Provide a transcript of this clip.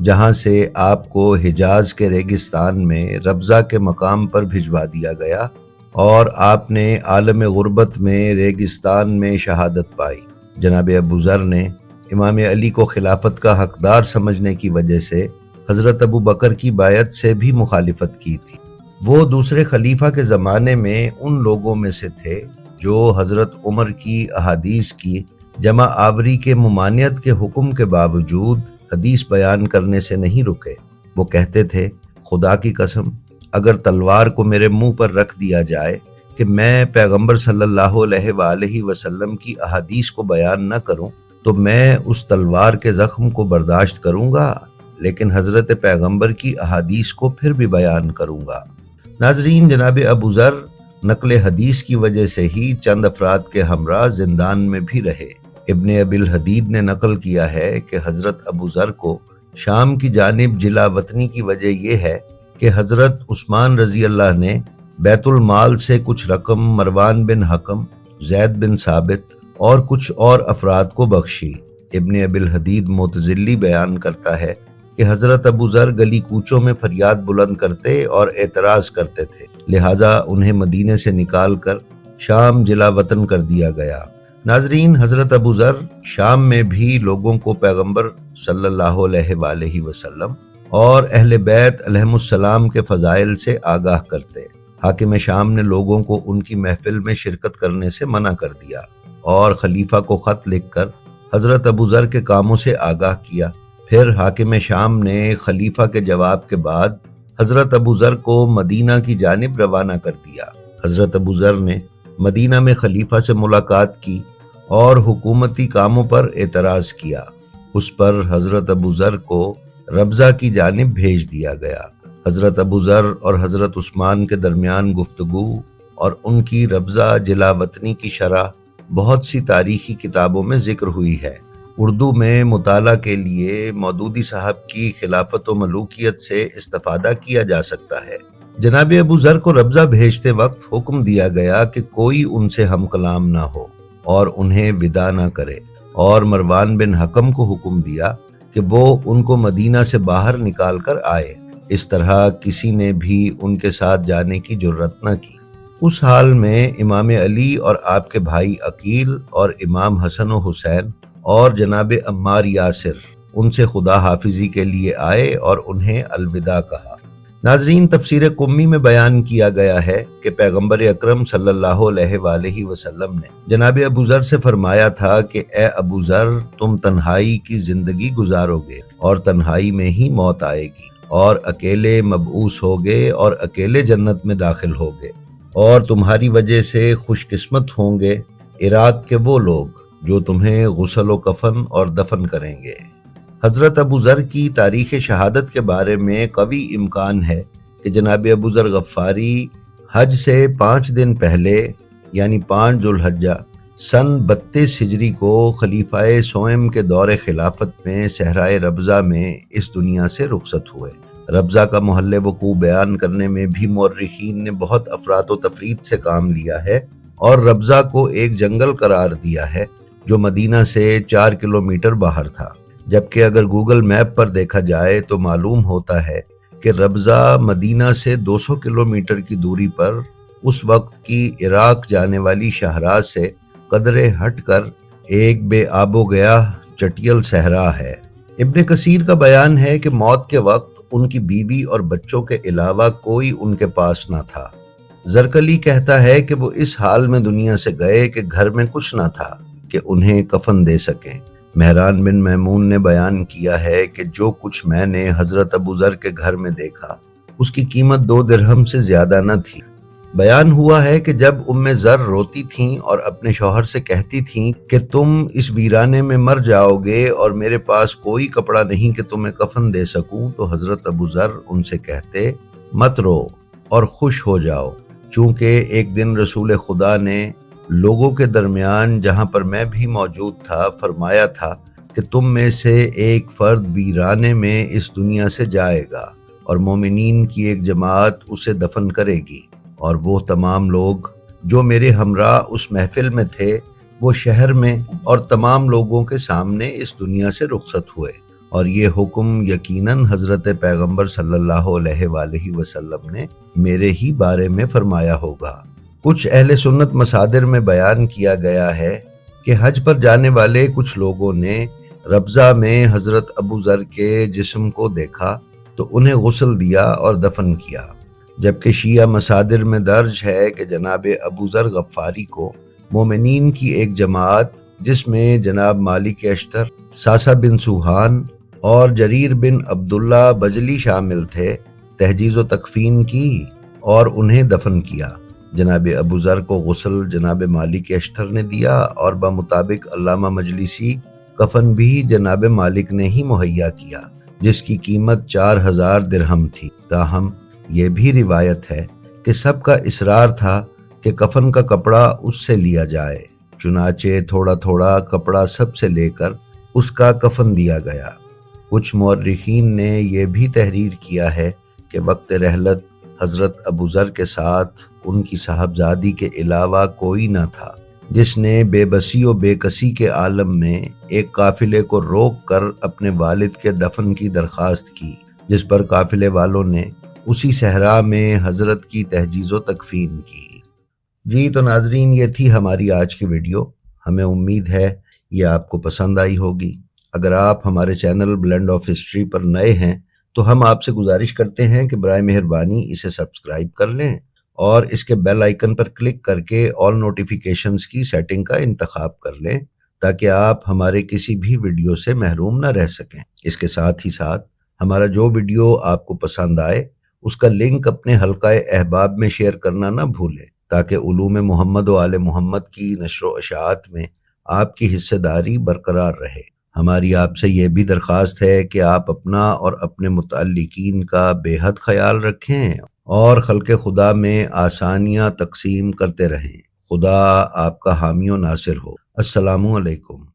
جہاں سے آپ کو حجاز کے ریگستان میں ربضہ کے مقام پر بھجوا دیا گیا اور آپ نے عالم غربت میں ریگستان میں شہادت پائی۔ جناب ابو ذر نے امام علی کو خلافت کا حقدار سمجھنے کی وجہ سے حضرت ابو بکر کی بیعت سے بھی مخالفت کی تھی۔ وہ دوسرے خلیفہ کے زمانے میں ان لوگوں میں سے تھے جو حضرت عمر کی احادیث کی جمع آوری کے ممانعت کے حکم کے باوجود حدیث بیان کرنے سے نہیں رکے۔ وہ کہتے تھے، خدا کی قسم، اگر تلوار کو میرے منہ پر رکھ دیا جائے کہ میں پیغمبر صلی اللہ علیہ وآلہ وسلم کی احادیث کو بیان نہ کروں تو میں اس تلوار کے زخم کو برداشت کروں گا، لیکن حضرت پیغمبر کی احادیث کو پھر بھی بیان کروں گا۔ ناظرین، جناب ابو ذر نقل حدیث کی وجہ سے ہی چند افراد کے ہمراہ زندان میں بھی رہے۔ ابن ابی الحدید نے نقل کیا ہے کہ حضرت ابو ذر کو شام کی جانب جلا وطنی کی وجہ یہ ہے کہ حضرت عثمان رضی اللہ نے بیت المال سے کچھ رقم مروان بن حکم، زید بن ثابت اور کچھ اور افراد کو بخشی۔ ابن ابی الحدید معتزلی بیان کرتا ہے کہ حضرت ابو ذر گلی کوچوں میں فریاد بلند کرتے اور اعتراض کرتے تھے، لہٰذا انہیں مدینے سے نکال کر شام جلا وطن کر دیا گیا۔ ناظرین، حضرت ابو ذر شام میں بھی لوگوں کو پیغمبر صلی اللہ علیہ وآلہ وسلم اور اہل بیت علیہم السلام کے فضائل سے آگاہ کرتے۔ حاکم شام نے لوگوں کو ان کی محفل میں شرکت کرنے سے منع کر دیا اور خلیفہ کو خط لکھ کر حضرت ابو ذر کے کاموں سے آگاہ کیا۔ پھر حاکم شام نے خلیفہ کے جواب کے بعد حضرت ابو ذر کو مدینہ کی جانب روانہ کر دیا۔ حضرت ابو ذر نے مدینہ میں خلیفہ سے ملاقات کی اور حکومتی کاموں پر اعتراض کیا۔ اس پر حضرت ابو ذر کو ربضہ کی جانب بھیج دیا گیا۔ حضرت ابو ذر اور حضرت عثمان کے درمیان گفتگو اور ان کی ربضہ جلا وطنی کی شرح بہت سی تاریخی کتابوں میں ذکر ہوئی ہے۔ اردو میں مطالعہ کے لیے مودودی صاحب کی خلافت و ملوکیت سے استفادہ کیا جا سکتا ہے۔ جناب ابو ذر کو ربضہ بھیجتے وقت حکم دیا گیا کہ کوئی ان سے ہم کلام نہ ہو اور انہیں ودا نہ کرے، اور مروان بن حکم کو حکم دیا کہ وہ ان کو مدینہ سے باہر نکال کر آئے۔ اس طرح کسی نے بھی ان کے ساتھ جانے کی جرات نہ کی۔ اس حال میں امام علی اور آپ کے بھائی عقیل اور امام حسن و حسین اور جناب عمار یاسر ان سے خدا حافظی کے لیے آئے اور انہیں الوداع کہا۔ ناظرین، تفسیر قمی میں بیان کیا گیا ہے کہ پیغمبر اکرم صلی اللہ علیہ وآلہ وسلم نے جناب ابو ذر سے فرمایا تھا کہ اے ابو ذر، تم تنہائی کی زندگی گزارو گے اور تنہائی میں ہی موت آئے گی، اور اکیلے مبعوث ہوگے اور اکیلے جنت میں داخل ہوگے، اور تمہاری وجہ سے خوش قسمت ہوں گے عراق کے وہ لوگ جو تمہیں غسل و کفن اور دفن کریں گے۔ حضرت ابو ذر کی تاریخ شہادت کے بارے میں قوی امکان ہے کہ جناب ابو ذر غفاری حج سے 5 دن پہلے یعنی 5 ذوالحجہ سن 32 ہجری کو خلیفہ سوئم کے دور خلافت میں صحرائے ربضہ میں اس دنیا سے رخصت ہوئے۔ ربضہ کا محل وقوع بیان کرنے میں بھی مورخین نے بہت افراط و تفرید سے کام لیا ہے اور ربضہ کو ایک جنگل قرار دیا ہے جو مدینہ سے 4 کلومیٹر باہر تھا، جبکہ اگر گوگل میپ پر دیکھا جائے تو معلوم ہوتا ہے کہ ربضہ مدینہ سے 200 کلومیٹر کی دوری پر اس وقت کی عراق جانے والی شاہراہ سے قدرے ہٹ کر ایک بے آب و گیا چٹیل صحرا ہے۔ ابن کثیر کا بیان ہے کہ موت کے وقت ان کی بیوی اور بچوں کے علاوہ کوئی ان کے پاس نہ تھا۔ زرکلی کہتا ہے کہ وہ اس حال میں دنیا سے گئے کہ گھر میں کچھ نہ تھا کہ انہیں کفن دے سکیں۔ مہران بن میمون نے بیان کیا ہے کہ جو کچھ میں نے حضرت ابو ذر کے گھر میں دیکھا اس کی قیمت 2 درہم سے زیادہ نہ تھی۔ بیان ہوا ہے کہ جب ذر روتی تھیں اور اپنے شوہر سے کہتی تھیں کہ تم اس ویرانے میں مر جاؤ گے اور میرے پاس کوئی کپڑا نہیں کہ تمہیں کفن دے سکوں، تو حضرت ابو ذر ان سے کہتے مت رو اور خوش ہو جاؤ، چونکہ ایک دن رسول خدا نے لوگوں کے درمیان جہاں پر میں بھی موجود تھا فرمایا تھا کہ تم میں سے ایک فرد ویرانے میں اس دنیا سے جائے گا اور مومنین کی ایک جماعت اسے دفن کرے گی، اور وہ تمام لوگ جو میرے ہمراہ اس محفل میں تھے وہ شہر میں اور تمام لوگوں کے سامنے اس دنیا سے رخصت ہوئے، اور یہ حکم یقیناً حضرت پیغمبر صلی اللہ علیہ وآلہ وسلم نے میرے ہی بارے میں فرمایا ہوگا۔ کچھ اہل سنت مصادر میں بیان کیا گیا ہے کہ حج پر جانے والے کچھ لوگوں نے ربضہ میں حضرت ابو ذر کے جسم کو دیکھا تو انہیں غسل دیا اور دفن کیا، جبکہ شیعہ مصادر میں درج ہے کہ جناب ابو ذر غفاری کو مومنین کی ایک جماعت جس میں جناب مالک اشتر، ساسا بن سوہان اور جریر بن عبداللہ بجلی شامل تھے، تحجیز و تکفین کی اور انہیں دفن کیا۔ جناب ابو ذر کو غسل جناب مالک اشتر نے دیا اور بمطابق علامہ مجلسی کفن بھی جناب مالک نے ہی مہیا کیا، جس کی قیمت 4000 درہم تھی۔ تاہم یہ بھی روایت ہے کہ سب کا اصرار تھا کہ کفن کا کپڑا اس سے لیا جائے، چنانچہ تھوڑا تھوڑا کپڑا سب سے لے کر اس کا کفن دیا گیا۔ کچھ مورخین نے یہ بھی تحریر کیا ہے کہ وقت رحلت حضرت ابو ذر کے ساتھ ان کی صاحبزادی کے علاوہ کوئی نہ تھا، جس نے بے بسی و بے کسی کے عالم میں ایک قافلے کو روک کر اپنے والد کے دفن کی درخواست کی، جس پر قافلے والوں نے اسی صحرا میں حضرت کی تحجیز و تکفین کی۔ جی تو ناظرین، یہ تھی ہماری آج کی ویڈیو۔ ہمیں امید ہے یہ آپ کو پسند آئی ہوگی۔ اگر آپ ہمارے چینل بلینڈ آف ہسٹری پر نئے ہیں تو ہم آپ سے گزارش کرتے ہیں کہ برائے مہربانی اسے سبسکرائب کر لیں اور اس کے بیل آئیکن پر کلک کر کے آل نوٹیفیکیشنز کی سیٹنگ کا انتخاب کر لیں تاکہ آپ ہمارے کسی بھی ویڈیو سے محروم نہ رہ سکیں۔ اس کے ساتھ ہی ساتھ ہمارا جو ویڈیو آپ کو پسند آئے اس کا لنک اپنے حلقہ احباب میں شیئر کرنا نہ بھولیں تاکہ علوم محمد و آل محمد کی نشر و اشاعت میں آپ کی حصہ داری برقرار رہے۔ ہماری آپ سے یہ بھی درخواست ہے کہ آپ اپنا اور اپنے متعلقین کا بے حد خیال رکھیں اور خلق خدا میں آسانیاں تقسیم کرتے رہیں۔ خدا آپ کا حامی و ناصر ہو۔ السلام علیکم۔